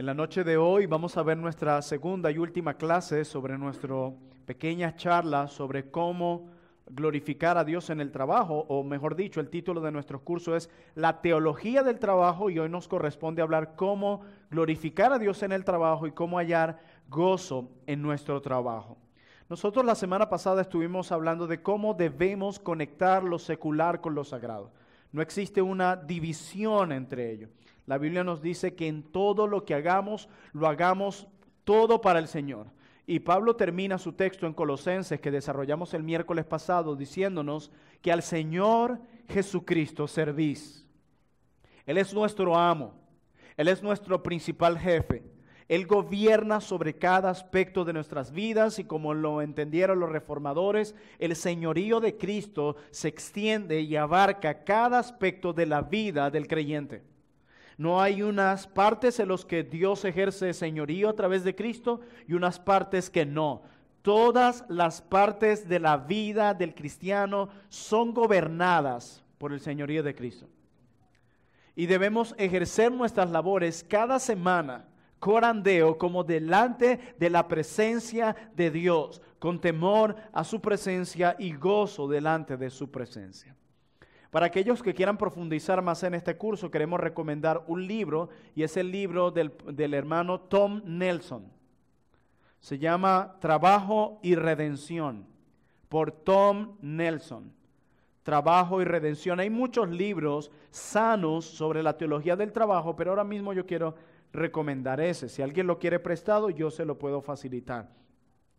En la noche de hoy vamos a ver nuestra segunda y última clase sobre nuestra pequeña charla sobre cómo glorificar a Dios en el trabajo, o mejor dicho, el título de nuestro curso es La teología del trabajo, y hoy nos corresponde hablar cómo glorificar a Dios en el trabajo y cómo hallar gozo en nuestro trabajo. Nosotros la semana pasada estuvimos hablando de cómo debemos conectar lo secular con lo sagrado. No existe una división entre ellos. La Biblia nos dice que en todo lo que hagamos, lo hagamos todo para el Señor. Y Pablo termina su texto en Colosenses, que desarrollamos el miércoles pasado, diciéndonos que al Señor Jesucristo servís. Él es nuestro amo. Él es nuestro principal jefe. Él gobierna sobre cada aspecto de nuestras vidas y como lo entendieron los reformadores, el señorío de Cristo se extiende y abarca cada aspecto de la vida del creyente. No hay unas partes en las que Dios ejerce señorío a través de Cristo y unas partes que no. Todas las partes de la vida del cristiano son gobernadas por el señorío de Cristo. Y debemos ejercer nuestras labores cada semana, corandeo, como delante de la presencia de Dios, con temor a su presencia y gozo delante de su presencia. Para aquellos que quieran profundizar más en este curso, queremos recomendar un libro, y es el libro del hermano Tom Nelson. Se llama Trabajo y Redención, por Tom Nelson. Trabajo y Redención. Hay muchos libros sanos sobre la teología del trabajo, pero ahora mismo yo quiero recomendar ese. Si alguien lo quiere prestado, yo se lo puedo facilitar.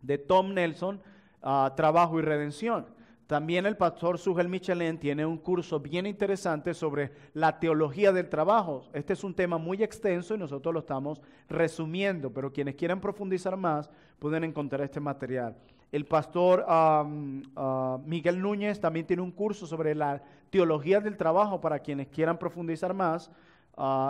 De Tom Nelson, Trabajo y Redención. También el pastor Sugel Michelin tiene un curso bien interesante sobre la teología del trabajo. Este es un tema muy extenso y nosotros lo estamos resumiendo, pero quienes quieran profundizar más pueden encontrar este material. El pastor Miguel Núñez también tiene un curso sobre la teología del trabajo para quienes quieran profundizar más.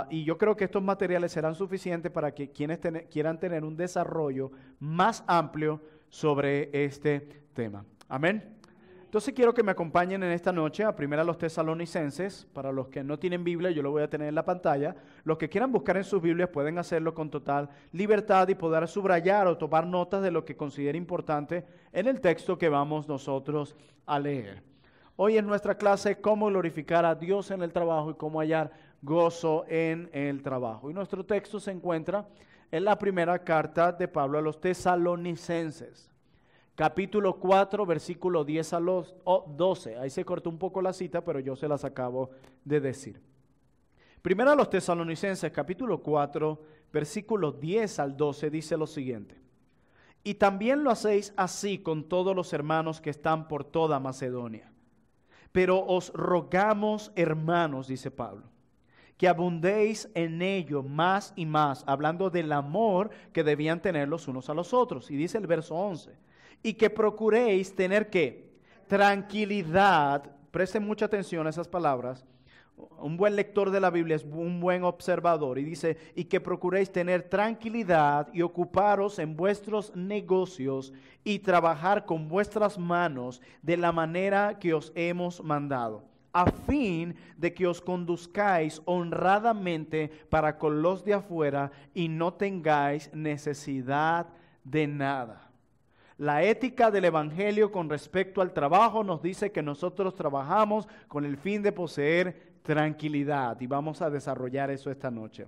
Y yo creo que estos materiales serán suficientes para que quienes quieran tener un desarrollo más amplio sobre este tema. Amén. Entonces quiero que me acompañen en esta noche a primera los Tesalonicenses. Para los que no tienen Biblia, yo lo voy a tener en la pantalla. Los que quieran buscar en sus Biblias pueden hacerlo con total libertad y poder subrayar o tomar notas de lo que considere importante en el texto que vamos nosotros a leer. Hoy es nuestra clase Cómo glorificar a Dios en el trabajo y cómo hallar gozo en el trabajo. Y nuestro texto se encuentra en la primera carta de Pablo a los Tesalonicenses. Capítulo 4, versículo 10 a los 12. Ahí se cortó un poco la cita, pero yo se las acabo de decir. Primero a los Tesalonicenses, capítulo 4, versículo 10 al 12, dice lo siguiente. Y también lo hacéis así con todos los hermanos que están por toda Macedonia. Pero os rogamos, hermanos, dice Pablo, que abundéis en ello más y más, hablando del amor que debían tener los unos a los otros. Y dice el verso 11. Y que procuréis tener ¿qué? Tranquilidad. Presten mucha atención a esas palabras. Un buen lector de la Biblia es un buen observador. Y dice, y que procuréis tener tranquilidad y ocuparos en vuestros negocios y trabajar con vuestras manos de la manera que os hemos mandado, a fin de que os conduzcáis honradamente para con los de afuera y no tengáis necesidad de nada. La ética del Evangelio con respecto al trabajo nos dice que nosotros trabajamos con el fin de poseer tranquilidad y vamos a desarrollar eso esta noche.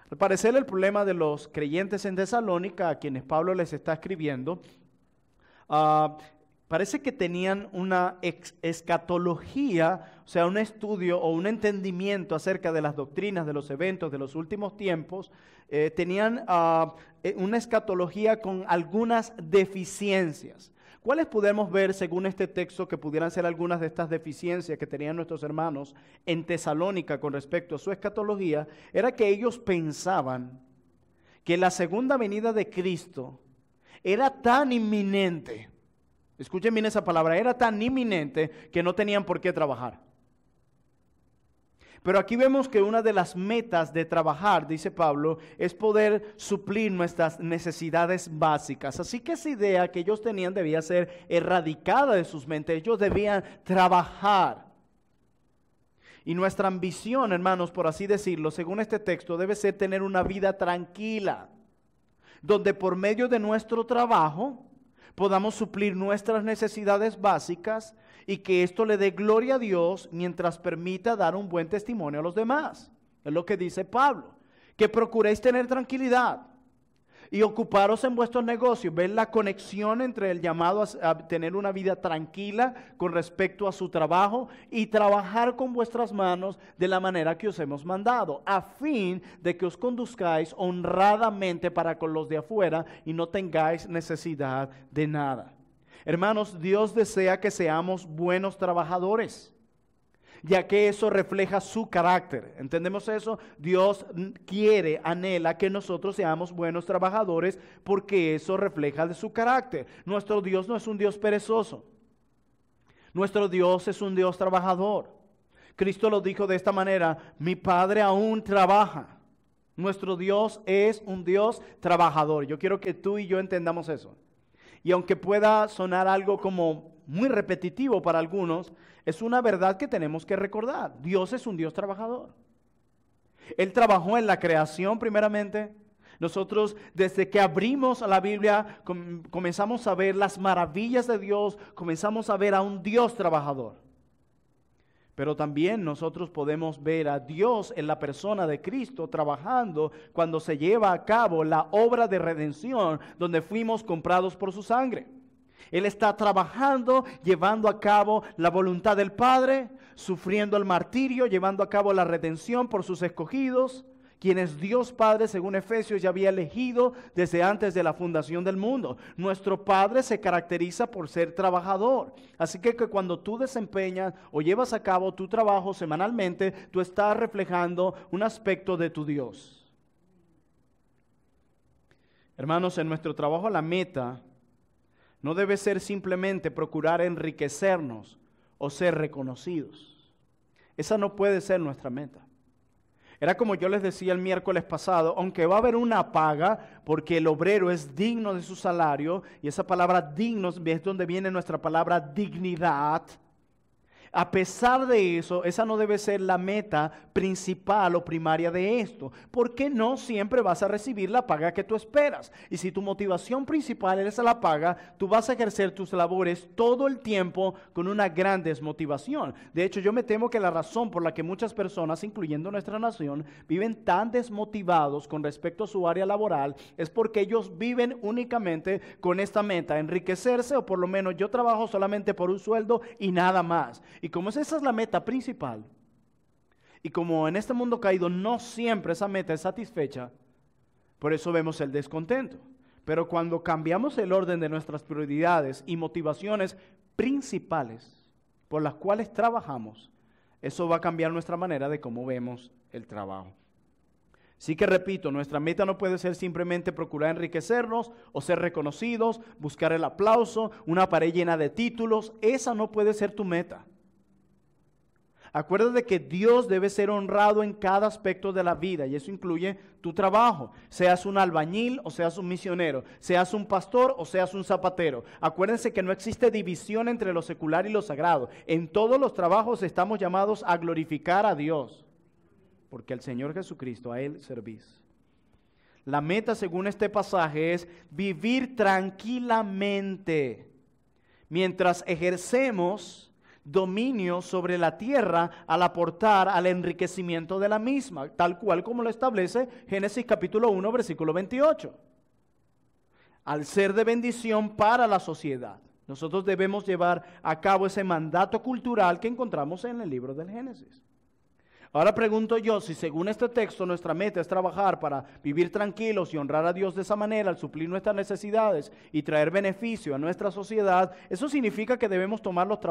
Al parecer el problema de los creyentes en Tesalónica, a quienes Pablo les está escribiendo, parece que tenían una escatología, o sea, un estudio o un entendimiento acerca de las doctrinas, de los eventos de los últimos tiempos. Tenían una escatología con algunas deficiencias. ¿Cuáles podemos ver según este texto que pudieran ser algunas de estas deficiencias que tenían nuestros hermanos en Tesalónica con respecto a su escatología? Era que ellos pensaban que la segunda venida de Cristo era tan inminente. Escuchen bien esa palabra, era tan inminente que no tenían por qué trabajar. Pero aquí vemos que una de las metas de trabajar, dice Pablo, es poder suplir nuestras necesidades básicas. Así que esa idea que ellos tenían debía ser erradicada de sus mentes. Ellos debían trabajar. Y nuestra ambición, hermanos, por así decirlo, según este texto, debe ser tener una vida tranquila, donde por medio de nuestro trabajo podamos suplir nuestras necesidades básicas y que esto le dé gloria a Dios mientras permita dar un buen testimonio a los demás. Es lo que dice Pablo, que procuréis tener tranquilidad y ocuparos en vuestros negocios. ¿Ven la conexión entre el llamado a tener una vida tranquila con respecto a su trabajo y trabajar con vuestras manos de la manera que os hemos mandado, a fin de que os conduzcáis honradamente para con los de afuera y no tengáis necesidad de nada? Hermanos, Dios desea que seamos buenos trabajadores, ya que eso refleja su carácter. ¿Entendemos eso? Dios quiere, anhela que nosotros seamos buenos trabajadores porque eso refleja de su carácter. Nuestro Dios no es un Dios perezoso. Nuestro Dios es un Dios trabajador. Cristo lo dijo de esta manera: mi Padre aún trabaja. Nuestro Dios es un Dios trabajador. Yo quiero que tú y yo entendamos eso. Y aunque pueda sonar algo como muy repetitivo para algunos, es una verdad que tenemos que recordar. Dios es un Dios trabajador. Él trabajó en la creación primeramente. Nosotros, desde que abrimos la Biblia, comenzamos a ver las maravillas de Dios, comenzamos a ver a un Dios trabajador. Pero también nosotros podemos ver a Dios en la persona de Cristo trabajando cuando se lleva a cabo la obra de redención donde fuimos comprados por su sangre. Él está trabajando, llevando a cabo la voluntad del Padre, sufriendo el martirio, llevando a cabo la redención por sus escogidos, quienes Dios Padre, según Efesios, ya había elegido desde antes de la fundación del mundo. Nuestro Padre se caracteriza por ser trabajador. Así que cuando tú desempeñas o llevas a cabo tu trabajo semanalmente, tú estás reflejando un aspecto de tu Dios. Hermanos, en nuestro trabajo la meta no debe ser simplemente procurar enriquecernos o ser reconocidos. Esa no puede ser nuestra meta. Era como yo les decía el miércoles pasado, aunque va a haber una paga porque el obrero es digno de su salario, y esa palabra digno es donde viene nuestra palabra dignidad. A pesar de eso, esa no debe ser la meta principal o primaria de esto, porque no siempre vas a recibir la paga que tú esperas. Y si tu motivación principal es la paga, tú vas a ejercer tus labores todo el tiempo con una gran desmotivación. De hecho, yo me temo que la razón por la que muchas personas, incluyendo nuestra nación, viven tan desmotivados con respecto a su área laboral es porque ellos viven únicamente con esta meta, enriquecerse, o por lo menos yo trabajo solamente por un sueldo y nada más. Y como esa es la meta principal, y como en este mundo caído no siempre esa meta es satisfecha, por eso vemos el descontento. Pero cuando cambiamos el orden de nuestras prioridades y motivaciones principales por las cuales trabajamos, eso va a cambiar nuestra manera de cómo vemos el trabajo. Así que repito, nuestra meta no puede ser simplemente procurar enriquecernos o ser reconocidos, buscar el aplauso, una pared llena de títulos. Esa no puede ser tu meta. Acuérdate que Dios debe ser honrado en cada aspecto de la vida, y eso incluye tu trabajo. Seas un albañil o seas un misionero, seas un pastor o seas un zapatero. Acuérdense que no existe división entre lo secular y lo sagrado. En todos los trabajos estamos llamados a glorificar a Dios, porque al Señor Jesucristo, a Él servís. La meta, según este pasaje, es vivir tranquilamente mientras ejercemos dominio sobre la tierra al aportar al enriquecimiento de la misma, tal cual como lo establece Génesis capítulo 1, versículo 28. Al ser de bendición para la sociedad, nosotros debemos llevar a cabo ese mandato cultural que encontramos en el libro del Génesis. Ahora pregunto yo, si según este texto nuestra meta es trabajar para vivir tranquilos y honrar a Dios de esa manera al suplir nuestras necesidades y traer beneficio a nuestra sociedad, ¿eso significa que debemos tomar los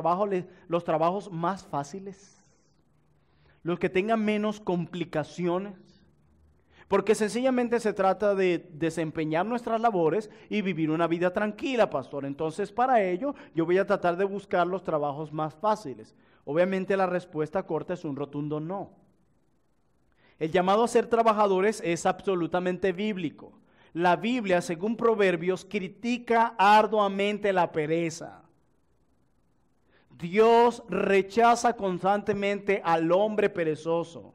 trabajos más fáciles? Los que tengan menos complicaciones. Porque sencillamente se trata de desempeñar nuestras labores y vivir una vida tranquila, pastor. Entonces, para ello, yo voy a tratar de buscar los trabajos más fáciles. Obviamente la respuesta corta es un rotundo no. El llamado a ser trabajadores es absolutamente bíblico. La Biblia, según Proverbios, critica arduamente la pereza. Dios rechaza constantemente al hombre perezoso.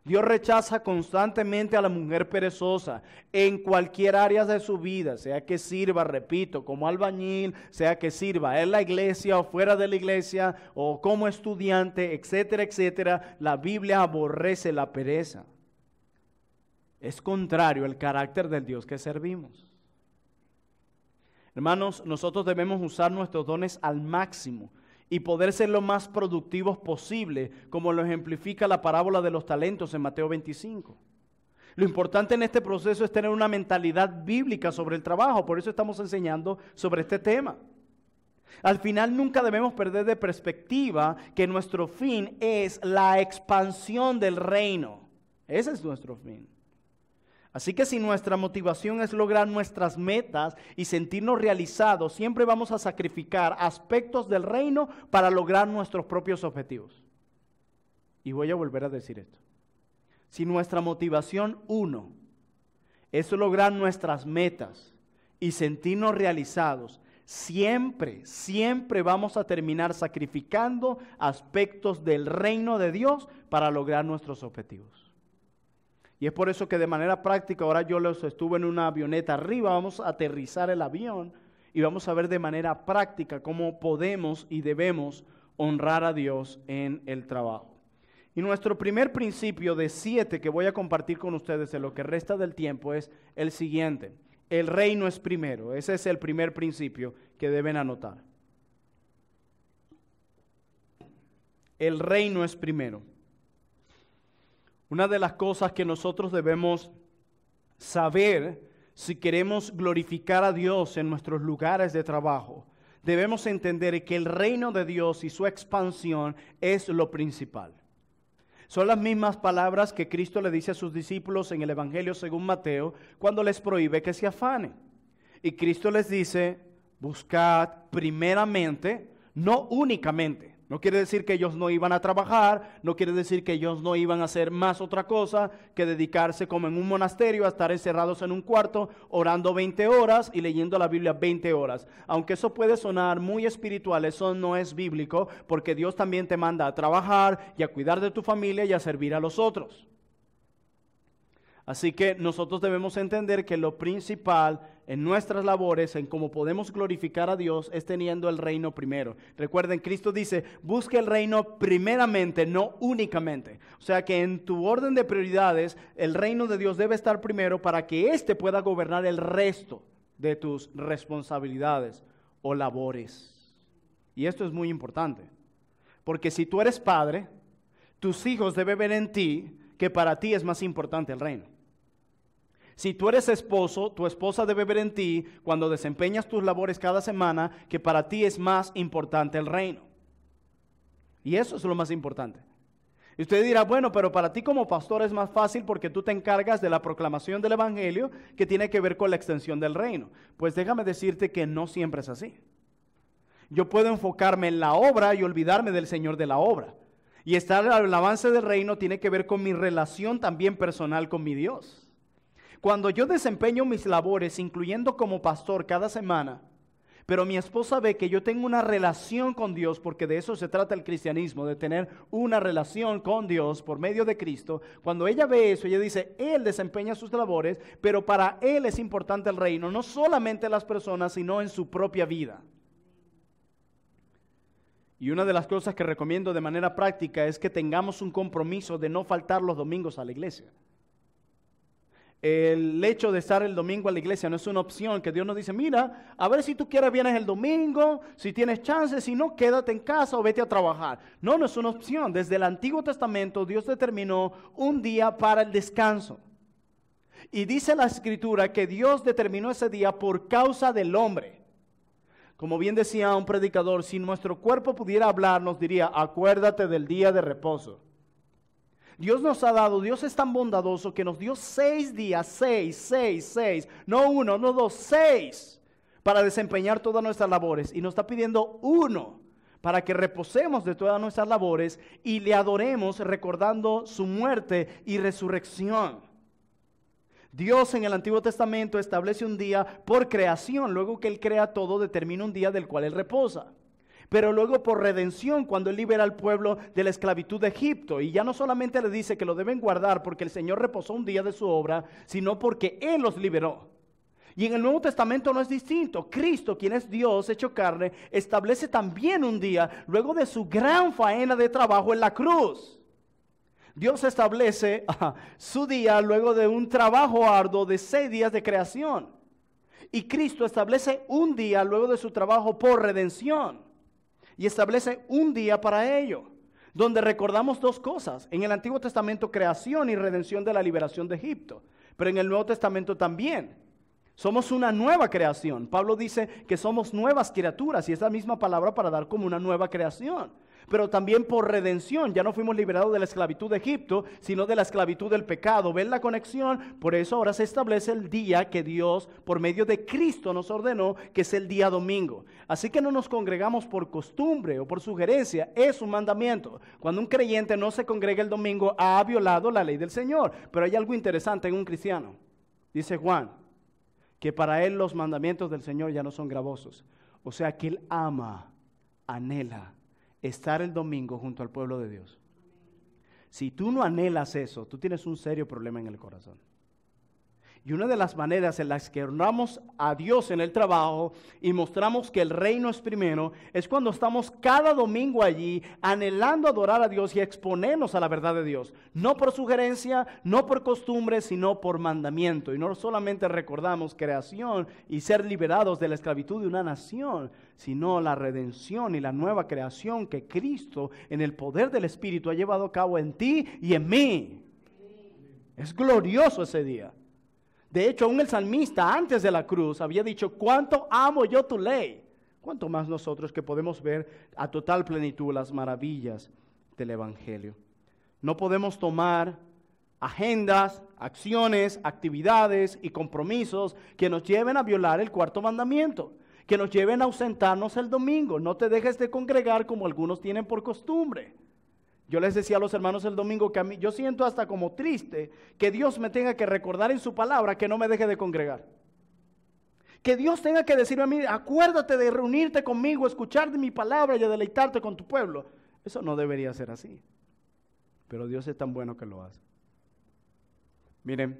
Dios rechaza constantemente a la mujer perezosa en cualquier área de su vida, sea que sirva, repito, como albañil, sea que sirva en la iglesia o fuera de la iglesia o como estudiante, etcétera, etcétera. La Biblia aborrece la pereza. Es contrario al carácter del Dios que servimos. Hermanos, nosotros debemos usar nuestros dones al máximo y poder ser lo más productivos posible, como lo ejemplifica la parábola de los talentos en Mateo 25. Lo importante en este proceso es tener una mentalidad bíblica sobre el trabajo, por eso estamos enseñando sobre este tema. Al final nunca debemos perder de perspectiva que nuestro fin es la expansión del reino. Ese es nuestro fin. Así que si nuestra motivación es lograr nuestras metas y sentirnos realizados, siempre vamos a sacrificar aspectos del reino para lograr nuestros propios objetivos. Y voy a volver a decir esto. Si nuestra motivación, es lograr nuestras metas y sentirnos realizados, siempre vamos a terminar sacrificando aspectos del reino de Dios para lograr nuestros objetivos. Y es por eso que de manera práctica, ahora yo los estuve en una avioneta arriba, vamos a aterrizar el avión y vamos a ver de manera práctica cómo podemos y debemos honrar a Dios en el trabajo. Y nuestro primer principio de 7 que voy a compartir con ustedes en lo que resta del tiempo es el siguiente. El reino es primero. Ese es el primer principio que deben anotar. El reino es primero. Una de las cosas que nosotros debemos saber si queremos glorificar a Dios en nuestros lugares de trabajo, debemos entender que el reino de Dios y su expansión es lo principal. Son las mismas palabras que Cristo le dice a sus discípulos en el Evangelio según Mateo cuando les prohíbe que se afanen. Y Cristo les dice, buscad primeramente, no únicamente. No quiere decir que ellos no iban a trabajar, no quiere decir que ellos no iban a hacer más otra cosa que dedicarse como en un monasterio a estar encerrados en un cuarto orando 20 horas y leyendo la Biblia 20 horas. Aunque eso puede sonar muy espiritual, eso no es bíblico porque Dios también te manda a trabajar y a cuidar de tu familia y a servir a los otros. Así que nosotros debemos entender que lo principal en nuestras labores, en cómo podemos glorificar a Dios, es teniendo el reino primero. Recuerden, Cristo dice, busque el reino primeramente, no únicamente. O sea que en tu orden de prioridades, el reino de Dios debe estar primero para que éste pueda gobernar el resto de tus responsabilidades o labores. Y esto es muy importante, porque si tú eres padre, tus hijos deben ver en ti que para ti es más importante el reino. Si tú eres esposo, tu esposa debe ver en ti, cuando desempeñas tus labores cada semana, que para ti es más importante el reino. Y eso es lo más importante. Y usted dirá, bueno, pero para ti como pastor es más fácil porque tú te encargas de la proclamación del evangelio que tiene que ver con la extensión del reino. Pues déjame decirte que no siempre es así. Yo puedo enfocarme en la obra y olvidarme del Señor de la obra. Y estar al avance del reino tiene que ver con mi relación también personal con mi Dios. Cuando yo desempeño mis labores, incluyendo como pastor cada semana, pero mi esposa ve que yo tengo una relación con Dios, porque de eso se trata el cristianismo, de tener una relación con Dios por medio de Cristo. Cuando ella ve eso, ella dice, Él desempeña sus labores, pero para Él es importante el reino, no solamente las personas, sino en su propia vida. Y una de las cosas que recomiendo de manera práctica es que tengamos un compromiso de no faltar los domingos a la iglesia. El hecho de estar el domingo a la iglesia no es una opción que Dios nos dice, mira, a ver si tú quieres vienes el domingo, si tienes chance, si no, quédate en casa o vete a trabajar. No, no es una opción. Desde el Antiguo Testamento Dios determinó un día para el descanso. Y dice la Escritura que Dios determinó ese día por causa del hombre. Como bien decía un predicador, si nuestro cuerpo pudiera hablar, nos diría, acuérdate del día de reposo. Dios nos ha dado, Dios es tan bondadoso que nos dio 6 días, 6, no 1, no 2, 6, para desempeñar todas nuestras labores. Y nos está pidiendo 1 para que reposemos de todas nuestras labores y le adoremos recordando su muerte y resurrección. Dios en el Antiguo Testamento establece un día por creación, luego que Él crea todo, determina un día del cual Él reposa. Pero luego por redención, cuando Él libera al pueblo de la esclavitud de Egipto. Y ya no solamente le dice que lo deben guardar porque el Señor reposó un día de su obra, sino porque Él los liberó. Y en el Nuevo Testamento no es distinto. Cristo, quien es Dios hecho carne, establece también un día, luego de su gran faena de trabajo en la cruz. Dios establece su día luego de un trabajo arduo de 6 días de creación. Y Cristo establece un día luego de su trabajo por redención. Y establece un día para ello, donde recordamos 2 cosas. En el Antiguo Testamento, creación y redención de la liberación de Egipto. Pero en el Nuevo Testamento también. Somos una nueva creación. Pablo dice que somos nuevas criaturas y es la misma palabra para dar como una nueva creación. Pero también por redención, ya no fuimos liberados de la esclavitud de Egipto, sino de la esclavitud del pecado. ¿Ven la conexión? Por eso ahora se establece el día que Dios, por medio de Cristo, nos ordenó, que es el día domingo. Así que no nos congregamos por costumbre o por sugerencia, es un mandamiento. Cuando un creyente no se congrega el domingo, ha violado la ley del Señor. Pero hay algo interesante en un cristiano. Dice Juan, que para él los mandamientos del Señor ya no son gravosos. O sea que él ama, anhela estar el domingo junto al pueblo de Dios. Si tú no anhelas eso, tú tienes un serio problema en el corazón. Y una de las maneras en las que honramos a Dios en el trabajo y mostramos que el reino es primero, es cuando estamos cada domingo allí anhelando adorar a Dios y exponernos a la verdad de Dios. No por sugerencia, no por costumbre, sino por mandamiento. Y no solamente recordamos creación y ser liberados de la esclavitud de una nación, sino la redención y la nueva creación que Cristo en el poder del Espíritu ha llevado a cabo en ti y en mí. Es glorioso ese día. De hecho, aún el salmista antes de la cruz había dicho, cuánto amo yo tu ley. Cuánto más nosotros que podemos ver a total plenitud las maravillas del Evangelio. No podemos tomar agendas, acciones, actividades y compromisos que nos lleven a violar el 4º mandamiento, que nos lleven a ausentarnos el domingo. No te dejes de congregar como algunos tienen por costumbre. Yo les decía a los hermanos el domingo que a mí, yo siento hasta como triste que Dios me tenga que recordar en su palabra que no me deje de congregar. Que Dios tenga que decirme a mí, acuérdate de reunirte conmigo, escuchar de mi palabra y de deleitarte con tu pueblo. Eso no debería ser así. Pero Dios es tan bueno que lo hace. Miren,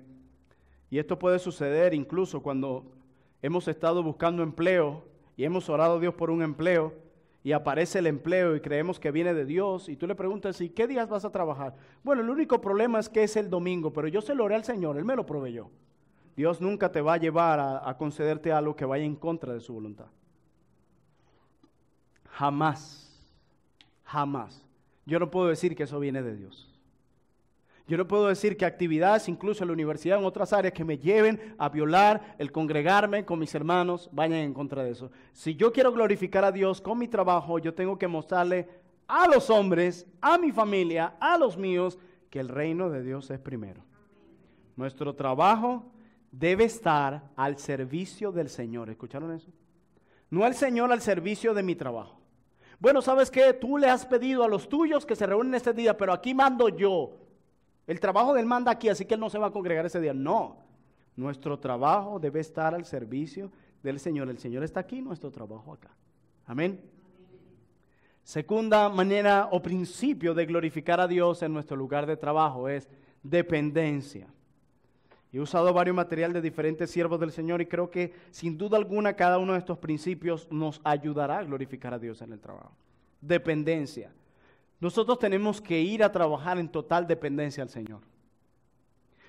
y esto puede suceder incluso cuando hemos estado buscando empleo y hemos orado a Dios por un empleo. Y aparece el empleo y creemos que viene de Dios. Y tú le preguntas, ¿y qué días vas a trabajar? Bueno, el único problema es que es el domingo, pero yo se lo oré al Señor, Él me lo proveyó. Dios nunca te va a llevar a concederte algo que vaya en contra de su voluntad. Jamás, jamás. Yo no puedo decir que eso viene de Dios. Yo no puedo decir que actividades, incluso en la universidad, en otras áreas, que me lleven a violar el congregarme con mis hermanos, vayan en contra de eso. Si yo quiero glorificar a Dios con mi trabajo, yo tengo que mostrarle a los hombres, a mi familia, a los míos, que el reino de Dios es primero. Nuestro trabajo debe estar al servicio del Señor. ¿Escucharon eso? No el Señor al servicio de mi trabajo. Bueno, ¿sabes qué? Tú le has pedido a los tuyos que se reúnen este día, pero aquí mando yo. El trabajo de Él manda aquí, así que Él no se va a congregar ese día. No, nuestro trabajo debe estar al servicio del Señor. El Señor está aquí, nuestro trabajo acá. Amén. Segunda manera o principio de glorificar a Dios en nuestro lugar de trabajo es dependencia. He usado varios materiales de diferentes siervos del Señor y creo que sin duda alguna cada uno de estos principios nos ayudará a glorificar a Dios en el trabajo. Dependencia. Nosotros tenemos que ir a trabajar en total dependencia al Señor.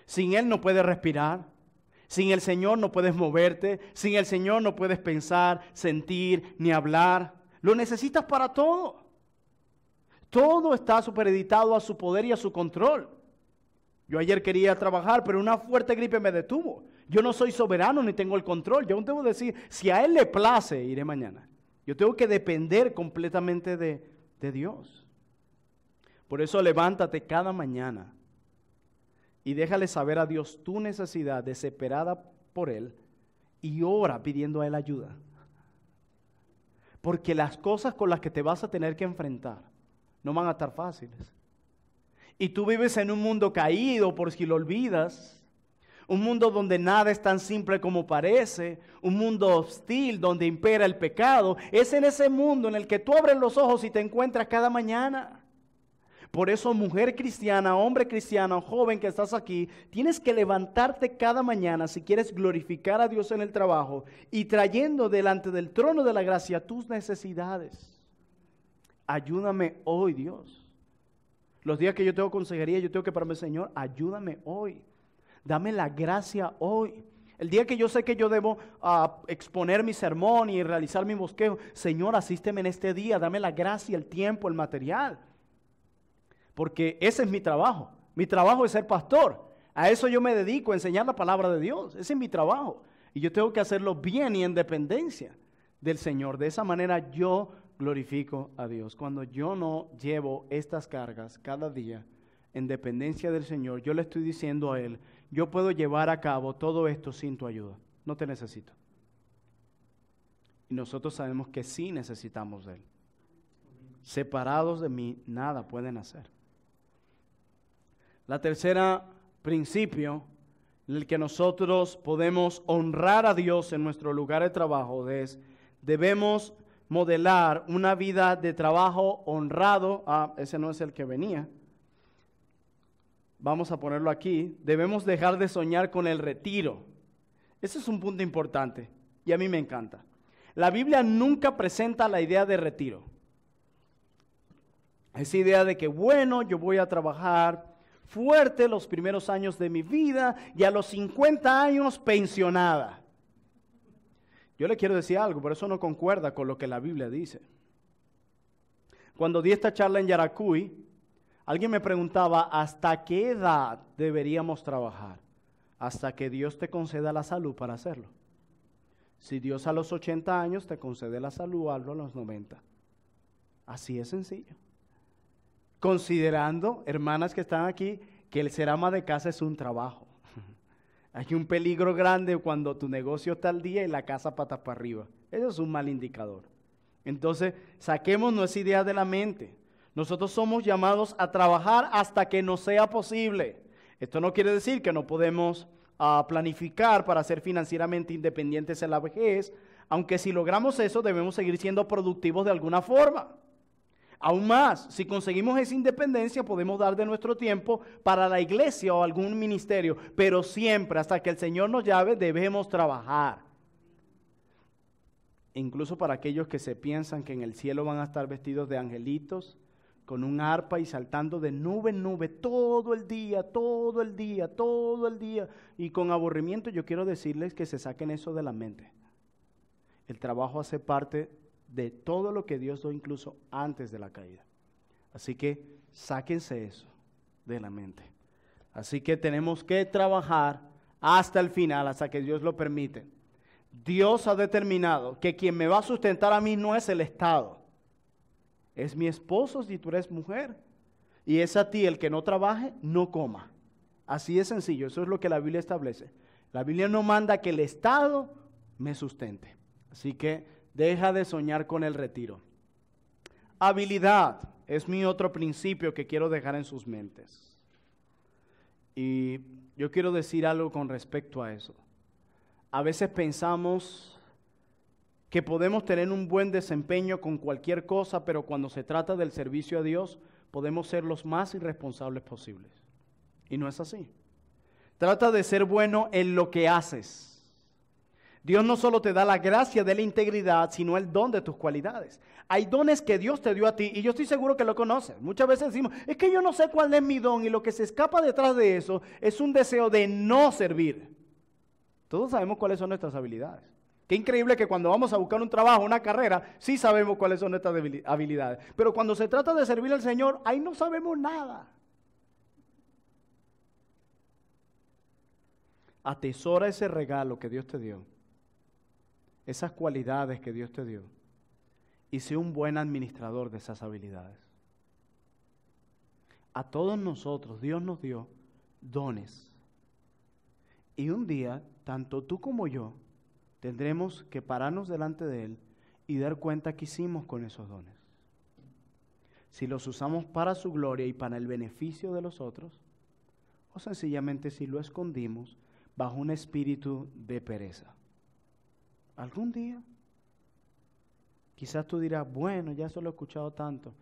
Sin Él no puedes respirar, sin el Señor no puedes moverte, sin el Señor no puedes pensar, sentir, ni hablar. Lo necesitas para todo. Todo está supeditado a su poder y a su control. Yo ayer quería trabajar, pero una fuerte gripe me detuvo. Yo no soy soberano ni tengo el control. Yo debo decir, si a Él le place, iré mañana. Yo tengo que depender completamente de Dios. Por eso levántate cada mañana y déjale saber a Dios tu necesidad desesperada por Él y ora pidiendo a Él ayuda. Porque las cosas con las que te vas a tener que enfrentar no van a estar fáciles. Y tú vives en un mundo caído por si lo olvidas, un mundo donde nada es tan simple como parece, un mundo hostil donde impera el pecado. Es en ese mundo en el que tú abres los ojos y te encuentras cada mañana. Por eso, mujer cristiana, hombre cristiano, joven que estás aquí, tienes que levantarte cada mañana si quieres glorificar a Dios en el trabajo y trayendo delante del trono de la gracia tus necesidades. Ayúdame hoy, Dios. Los días que yo tengo consejería, yo tengo que pararme, Señor, ayúdame hoy. Dame la gracia hoy. El día que yo sé que yo debo exponer mi sermón y realizar mi bosquejo, Señor, asísteme en este día, dame la gracia, el tiempo, el material. Porque ese es mi trabajo. Mi trabajo es ser pastor. A eso yo me dedico, a enseñar la palabra de Dios. Ese es mi trabajo. Y yo tengo que hacerlo bien y en dependencia del Señor. De esa manera yo glorifico a Dios. Cuando yo no llevo estas cargas cada día en dependencia del Señor, yo le estoy diciendo a Él, yo puedo llevar a cabo todo esto sin tu ayuda. No te necesito. Y nosotros sabemos que sí necesitamos de Él. Separados de mí, nada pueden hacer. La tercera principio en el que nosotros podemos honrar a Dios en nuestro lugar de trabajo es, debemos modelar una vida de trabajo honrado. Ese no es el que venía. Vamos a ponerlo aquí. Debemos dejar de soñar con el retiro. Ese es un punto importante y a mí me encanta. La Biblia nunca presenta la idea de retiro. Esa idea de que, bueno, yo voy a trabajar fuerte los primeros años de mi vida y a los 50 años pensionada. Yo le quiero decir algo, pero eso no concuerda con lo que la Biblia dice. Cuando di esta charla en Yaracuy, alguien me preguntaba, ¿hasta qué edad deberíamos trabajar? Hasta que Dios te conceda la salud para hacerlo. Si Dios a los 80 años te concede la salud, hazlo a los 90. Así es sencillo. Considerando, hermanas que están aquí, que el ser ama de casa es un trabajo. Hay un peligro grande cuando tu negocio está al día y la casa patas para arriba. Eso es un mal indicador. Entonces, saquemos nuestra idea de la mente. Nosotros somos llamados a trabajar hasta que nos sea posible. Esto no quiere decir que no podemos planificar para ser financieramente independientes en la vejez, aunque si logramos eso debemos seguir siendo productivos de alguna forma. Aún más, si conseguimos esa independencia, podemos dar de nuestro tiempo para la iglesia o algún ministerio, pero siempre, hasta que el Señor nos llame, debemos trabajar. Incluso para aquellos que se piensan que en el cielo van a estar vestidos de angelitos, con un arpa y saltando de nube en nube todo el día, y con aburrimiento, yo quiero decirles que se saquen eso de la mente. El trabajo hace parte de todo lo que Dios dio incluso antes de la caída. Así que sáquense eso de la mente. Así que tenemos que trabajar hasta el final, hasta que Dios lo permite. Dios ha determinado que quien me va a sustentar a mí no es el Estado. Es mi esposo si tú eres mujer. Y es a ti el que no trabaje, no coma. Así de sencillo, eso es lo que la Biblia establece. La Biblia no manda que el Estado me sustente. Así que deja de soñar con el retiro. Habilidad es mi otro principio que quiero dejar en sus mentes. Y yo quiero decir algo con respecto a eso. A veces pensamos que podemos tener un buen desempeño con cualquier cosa, pero cuando se trata del servicio a Dios, podemos ser los más irresponsables posibles. Y no es así. Trata de ser bueno en lo que haces. Dios no solo te da la gracia de la integridad, sino el don de tus cualidades. Hay dones que Dios te dio a ti y yo estoy seguro que lo conoces. Muchas veces decimos, es que yo no sé cuál es mi don y lo que se escapa detrás de eso es un deseo de no servir. Todos sabemos cuáles son nuestras habilidades. Qué increíble que cuando vamos a buscar un trabajo, una carrera, sí sabemos cuáles son nuestras habilidades. Pero cuando se trata de servir al Señor, ahí no sabemos nada. Atesora ese regalo que Dios te dio. Esas cualidades que Dios te dio y sé un buen administrador de esas habilidades. A todos nosotros Dios nos dio dones y un día, tanto tú como yo, tendremos que pararnos delante de Él y dar cuenta qué hicimos con esos dones. Si los usamos para su gloria y para el beneficio de los otros, o sencillamente si lo escondimos bajo un espíritu de pereza. ¿Algún día? Quizás tú dirás, bueno, ya eso lo he escuchado tanto,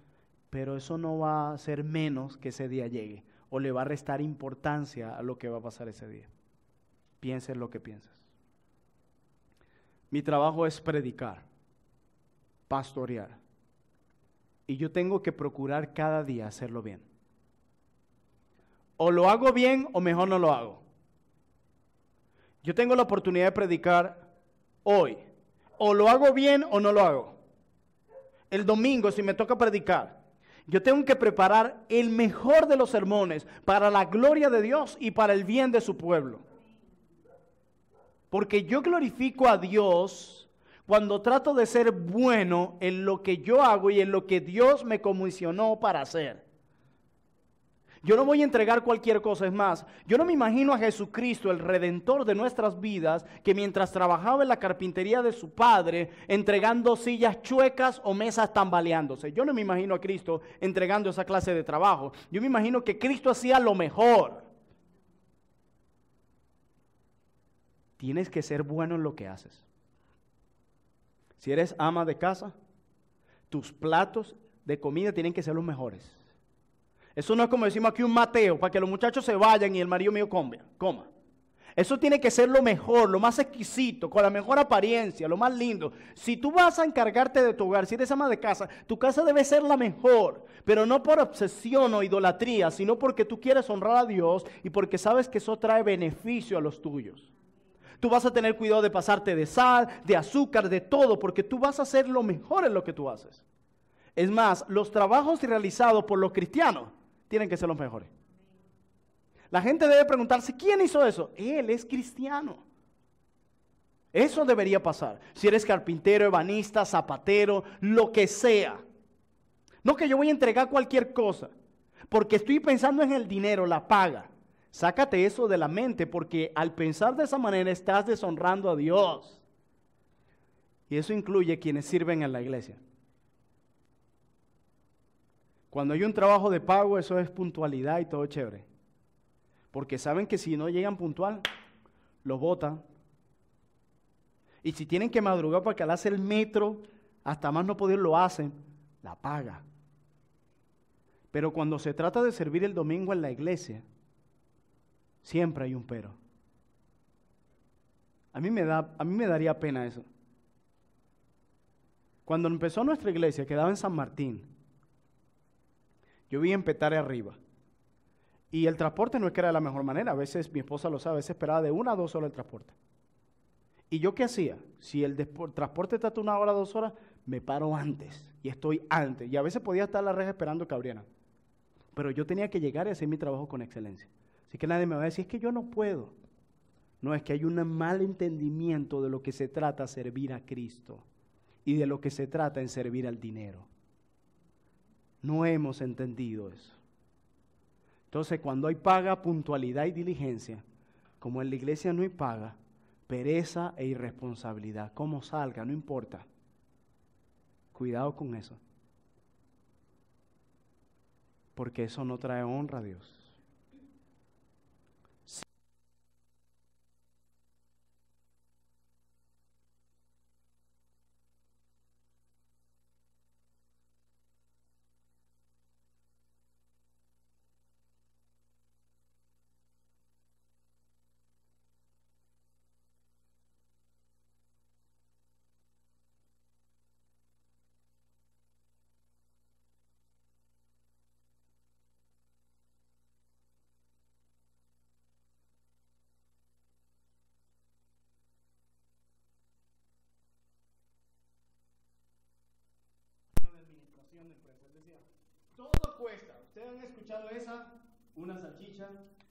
pero eso no va a ser menos que ese día llegue, o le va a restar importancia a lo que va a pasar ese día. Pienses lo que piensas. Mi trabajo es predicar, pastorear, y yo tengo que procurar cada día hacerlo bien. O lo hago bien o mejor no lo hago. Yo tengo la oportunidad de predicar hoy. O lo hago bien o no lo hago. El domingo, si me toca predicar, yo tengo que preparar el mejor de los sermones para la gloria de Dios y para el bien de su pueblo. Porque yo glorifico a Dios cuando trato de ser bueno en lo que yo hago y en lo que Dios me comisionó para hacer. Yo no voy a entregar cualquier cosa, es más, yo no me imagino a Jesucristo, el Redentor de nuestras vidas, que mientras trabajaba en la carpintería de su Padre, entregando sillas chuecas o mesas tambaleándose. Yo no me imagino a Cristo entregando esa clase de trabajo. Yo me imagino que Cristo hacía lo mejor. Tienes que ser bueno en lo que haces. Si eres ama de casa, tus platos de comida tienen que ser los mejores. Eso no es como decimos aquí un mateo, para que los muchachos se vayan y el marido mío coma. Eso tiene que ser lo mejor, lo más exquisito, con la mejor apariencia, lo más lindo. Si tú vas a encargarte de tu hogar, si eres ama de casa, tu casa debe ser la mejor, pero no por obsesión o idolatría, sino porque tú quieres honrar a Dios y porque sabes que eso trae beneficio a los tuyos. Tú vas a tener cuidado de pasarte de sal, de azúcar, de todo, porque tú vas a hacer lo mejor en lo que tú haces. Es más, los trabajos realizados por los cristianos tienen que ser los mejores. La gente debe preguntarse, ¿quién hizo eso? Él es cristiano. Eso debería pasar. Si eres carpintero, ebanista, zapatero, lo que sea. No que yo voy a entregar cualquier cosa, porque estoy pensando en el dinero, la paga. Sácate eso de la mente, porque al pensar de esa manera estás deshonrando a Dios. Y eso incluye quienes sirven en la iglesia. Cuando hay un trabajo de pago, eso es puntualidad y todo chévere. Porque saben que si no llegan puntual, los botan. Y si tienen que madrugar para calarse el metro, hasta más no poder lo hacen, la paga. Pero cuando se trata de servir el domingo en la iglesia, siempre hay un pero. A mí me daría pena eso. Cuando empezó nuestra iglesia, quedaba en San Martín. Yo vivía en Petare arriba. Y el transporte no es que era de la mejor manera. A veces, mi esposa lo sabe, a veces esperaba de 1 a 2 horas el transporte. ¿Y yo qué hacía? Si el transporte trata 1 hora, 2 horas, me paro antes. Y estoy antes. Y a veces podía estar en la reja esperando que abrieran. Pero yo tenía que llegar y hacer mi trabajo con excelencia. Así que nadie me va a decir, es que yo no puedo. No, es que hay un mal entendimiento de lo que se trata servir a Cristo. Y de lo que se trata en servir al dinero. No hemos entendido eso. Entonces, cuando hay paga, puntualidad y diligencia, como en la iglesia no hay paga, pereza e irresponsabilidad, como salga, no importa. Cuidado con eso. Porque eso no trae honra a Dios. Todo cuesta. Ustedes han escuchado esa, una salchicha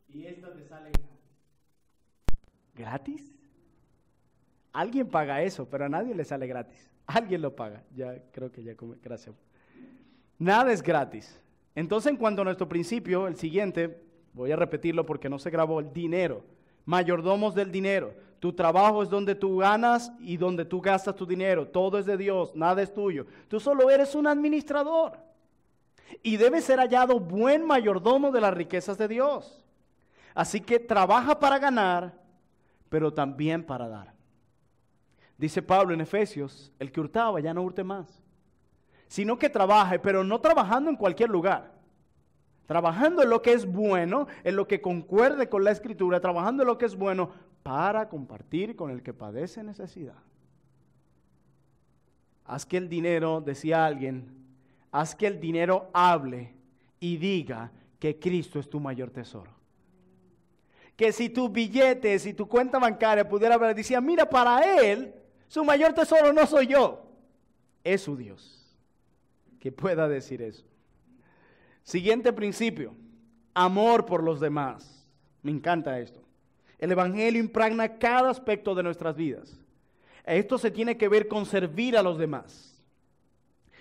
y esta te sale gratis. ¿Gratis? Alguien paga eso, pero a nadie le sale gratis. Alguien lo paga. Ya creo que ya gracias. Nada es gratis. Entonces, en cuanto a nuestro principio, el siguiente, voy a repetirlo porque no se grabó, el dinero. Mayordomos del dinero. Tu trabajo es donde tú ganas y donde tú gastas tu dinero. Todo es de Dios, nada es tuyo. Tú solo eres un administrador. Y debe ser hallado buen mayordomo de las riquezas de Dios. Así que trabaja para ganar, pero también para dar. Dice Pablo en Efesios, el que hurtaba ya no hurte más, sino que trabaje, pero no trabajando en cualquier lugar. Trabajando en lo que es bueno, en lo que concuerde con la Escritura, trabajando en lo que es bueno para compartir con el que padece necesidad. Haz que el dinero, decía alguien, haz que el dinero hable y diga que Cristo es tu mayor tesoro. Que si tus billetes y tu cuenta bancaria pudiera hablar, decía, mira, para Él, su mayor tesoro no soy yo, es su Dios. Que pueda decir eso. Siguiente principio, amor por los demás. Me encanta esto. El Evangelio impregna cada aspecto de nuestras vidas. Esto se tiene que ver con servir a los demás.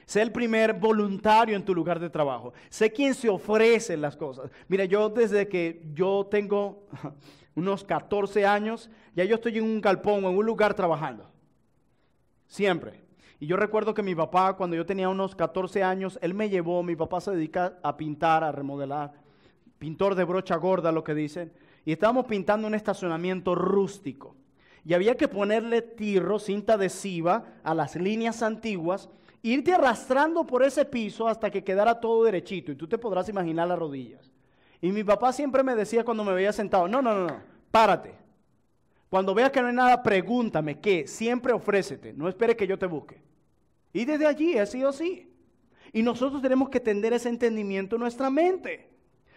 Sé el primer voluntario en tu lugar de trabajo. Sé quien se ofrece en las cosas. Mira, yo desde que yo tengo unos 14 años, ya yo estoy en un galpón o en un lugar trabajando. Siempre. Y yo recuerdo que mi papá, cuando yo tenía unos 14 años, él me llevó, mi papá se dedica a pintar, a remodelar, pintor de brocha gorda, lo que dicen, y estábamos pintando un estacionamiento rústico. Y había que ponerle tirro, cinta adhesiva, a las líneas antiguas, e irte arrastrando por ese piso hasta que quedara todo derechito, y tú te podrás imaginar las rodillas. Y mi papá siempre me decía cuando me veía sentado, no, párate. Cuando veas que no hay nada, pregúntame qué, siempre ofrécete, no esperes que yo te busque. Y desde allí ha sido así. Y nosotros tenemos que tener ese entendimiento en nuestra mente.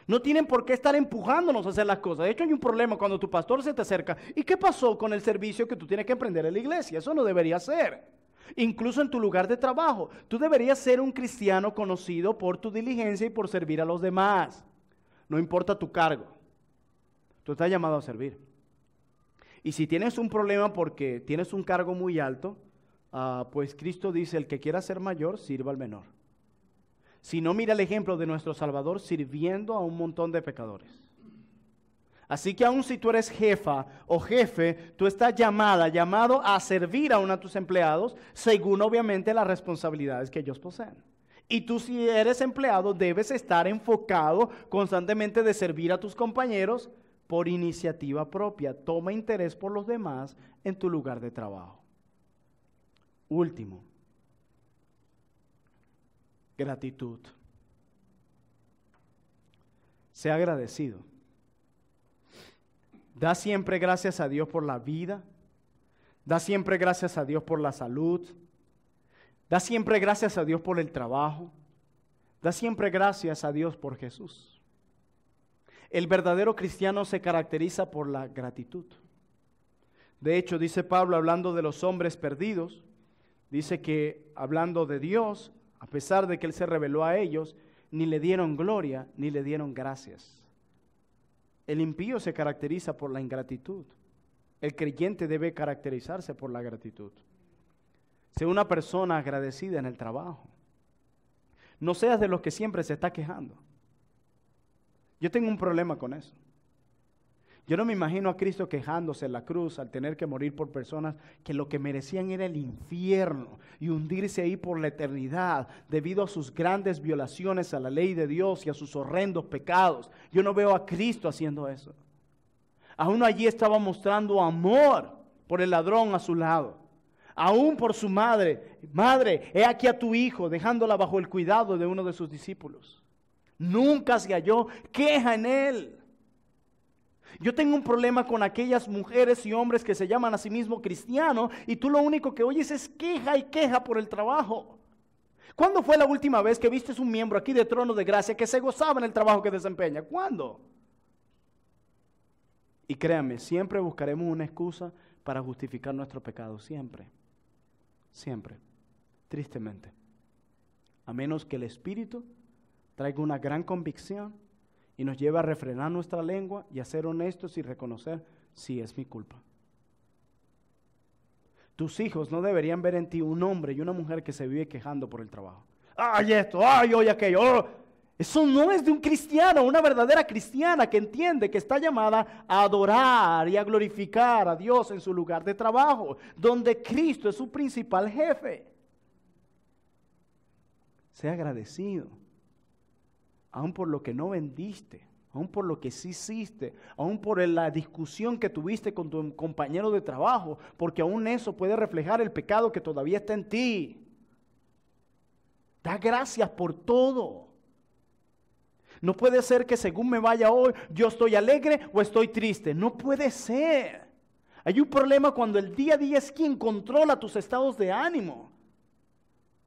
No tienen por qué estar empujándonos a hacer las cosas. De hecho, hay un problema cuando tu pastor se te acerca. ¿Y qué pasó con el servicio que tú tienes que emprender en la iglesia? Eso no debería ser. Incluso en tu lugar de trabajo. Tú deberías ser un cristiano conocido por tu diligencia y por servir a los demás. No importa tu cargo. Tú estás llamado a servir. Y si tienes un problema porque tienes un cargo muy alto, pues Cristo dice, el que quiera ser mayor, sirva al menor. Si no, mira el ejemplo de nuestro Salvador sirviendo a un montón de pecadores. Así que aun si tú eres jefa o jefe, tú estás llamado a servir a uno de tus empleados, según obviamente las responsabilidades que ellos poseen. Y tú, si eres empleado, debes estar enfocado constantemente de servir a tus compañeros por iniciativa propia. Toma interés por los demás en tu lugar de trabajo. Último, gratitud. Sea agradecido. Da siempre gracias a Dios por la vida. Da siempre gracias a Dios por la salud. Da siempre gracias a Dios por el trabajo. Da siempre gracias a Dios por Jesús. El verdadero cristiano se caracteriza por la gratitud. De hecho, dice Pablo, hablando de los hombres perdidos, dice que hablando de Dios, a pesar de que Él se reveló a ellos, ni le dieron gloria, ni le dieron gracias. El impío se caracteriza por la ingratitud. El creyente debe caracterizarse por la gratitud. Sé una persona agradecida en el trabajo. No seas de los que siempre se está quejando. Yo tengo un problema con eso. Yo no me imagino a Cristo quejándose en la cruz al tener que morir por personas que lo que merecían era el infierno y hundirse ahí por la eternidad debido a sus grandes violaciones a la ley de Dios y a sus horrendos pecados. Yo no veo a Cristo haciendo eso. Aún allí estaba mostrando amor por el ladrón a su lado. Aún por su madre. Madre, he aquí a tu hijo, dejándola bajo el cuidado de uno de sus discípulos. Nunca se halló queja en él. Yo tengo un problema con aquellas mujeres y hombres que se llaman a sí mismos cristianos y tú lo único que oyes es queja y queja por el trabajo. ¿Cuándo fue la última vez que viste un miembro aquí de Trono de Gracia que se gozaba en el trabajo que desempeña? ¿Cuándo? Y créanme, siempre buscaremos una excusa para justificar nuestro pecado, siempre. Siempre, tristemente. A menos que el Espíritu traiga una gran convicción y nos lleve a refrenar nuestra lengua y a ser honestos y reconocer si es mi culpa. Tus hijos no deberían ver en ti un hombre y una mujer que se vive quejando por el trabajo. ¡Ay esto! ¡Ay hoy aquello! ¡Oh! Eso no es de un cristiano, una verdadera cristiana que entiende que está llamada a adorar y a glorificar a Dios en su lugar de trabajo, donde Cristo es su principal jefe. Sea agradecido, aun por lo que no vendiste, aún por lo que sí hiciste, aún por la discusión que tuviste con tu compañero de trabajo, porque aún eso puede reflejar el pecado que todavía está en ti. Da gracias por todo. No puede ser que según me vaya hoy, yo estoy alegre o estoy triste. No puede ser. Hay un problema cuando el día a día es quien controla tus estados de ánimo.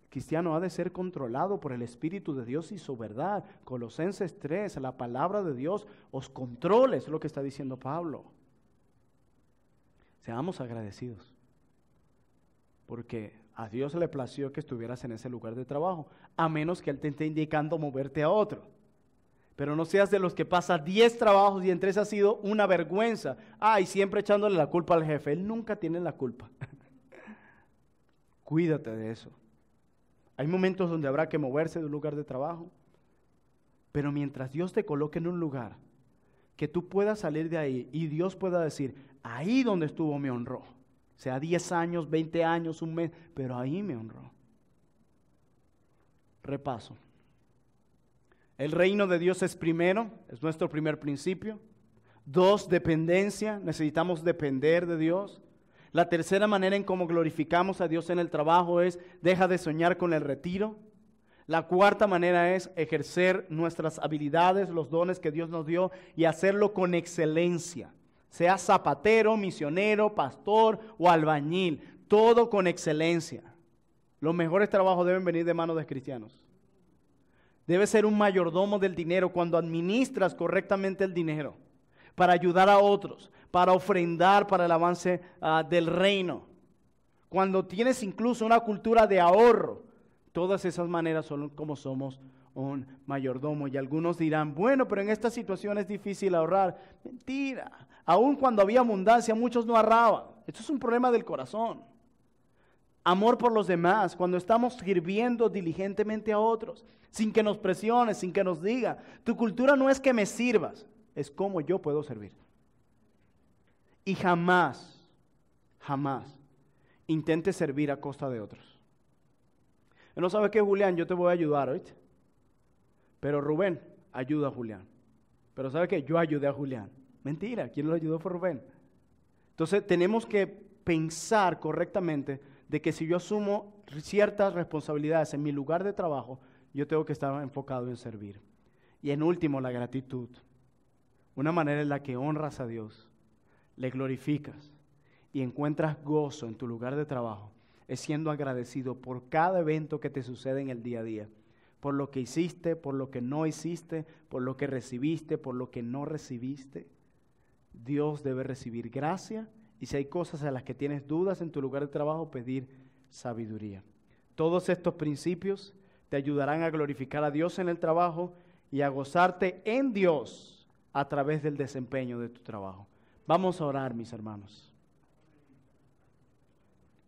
Cristiano ha de ser controlado por el Espíritu de Dios y su verdad. Colosenses 3, la palabra de Dios os controla, es lo que está diciendo Pablo. Seamos agradecidos, porque a Dios le plació que estuvieras en ese lugar de trabajo, a menos que Él te esté indicando moverte a otro. Pero no seas de los que pasa 10 trabajos y entre esos ha sido una vergüenza. Y siempre echándole la culpa al jefe. Él nunca tiene la culpa. Cuídate de eso. Hay momentos donde habrá que moverse de un lugar de trabajo, pero mientras Dios te coloque en un lugar, que tú puedas salir de ahí y Dios pueda decir, ahí donde estuvo me honró, sea 10 años, 20 años, un mes, pero ahí me honró. Repaso. El reino de Dios es primero, es nuestro primer principio. 2, dependencia, necesitamos depender de Dios. La tercera manera en cómo glorificamos a Dios en el trabajo es, deja de soñar con el retiro. La cuarta manera es ejercer nuestras habilidades, los dones que Dios nos dio y hacerlo con excelencia. Sea zapatero, misionero, pastor o albañil, todo con excelencia. Los mejores trabajos deben venir de manos de cristianos. Debe ser un mayordomo del dinero cuando administras correctamente el dinero, para ayudar a otros, para ofrendar para el avance del reino. Cuando tienes incluso una cultura de ahorro, todas esas maneras son como somos un mayordomo. Y algunos dirán, bueno, pero en esta situación es difícil ahorrar. Mentira. Aún cuando había abundancia, muchos no ahorraban. Esto es un problema del corazón. Amor por los demás, cuando estamos sirviendo diligentemente a otros, sin que nos presiones, sin que nos diga, tu cultura no es que me sirvas, es cómo yo puedo servir. Y jamás intentes servir a costa de otros. No sabes qué, Julián, yo te voy a ayudar, ¿oíste? Pero Rubén, ayuda a Julián. Pero ¿sabes qué? Yo ayudé a Julián. Mentira, ¿quién lo ayudó fue Rubén? Entonces tenemos que pensar correctamente de que si yo asumo ciertas responsabilidades en mi lugar de trabajo, yo tengo que estar enfocado en servir. Y en último, la gratitud. Una manera en la que honras a Dios, le glorificas y encuentras gozo en tu lugar de trabajo, es siendo agradecido por cada evento que te sucede en el día a día. Por lo que hiciste, por lo que no hiciste, por lo que recibiste, por lo que no recibiste. Dios debe recibir gracia y si hay cosas a las que tienes dudas en tu lugar de trabajo, pedir sabiduría. Todos estos principios te ayudarán a glorificar a Dios en el trabajo y a gozarte en Dios a través del desempeño de tu trabajo. Vamos a orar, mis hermanos.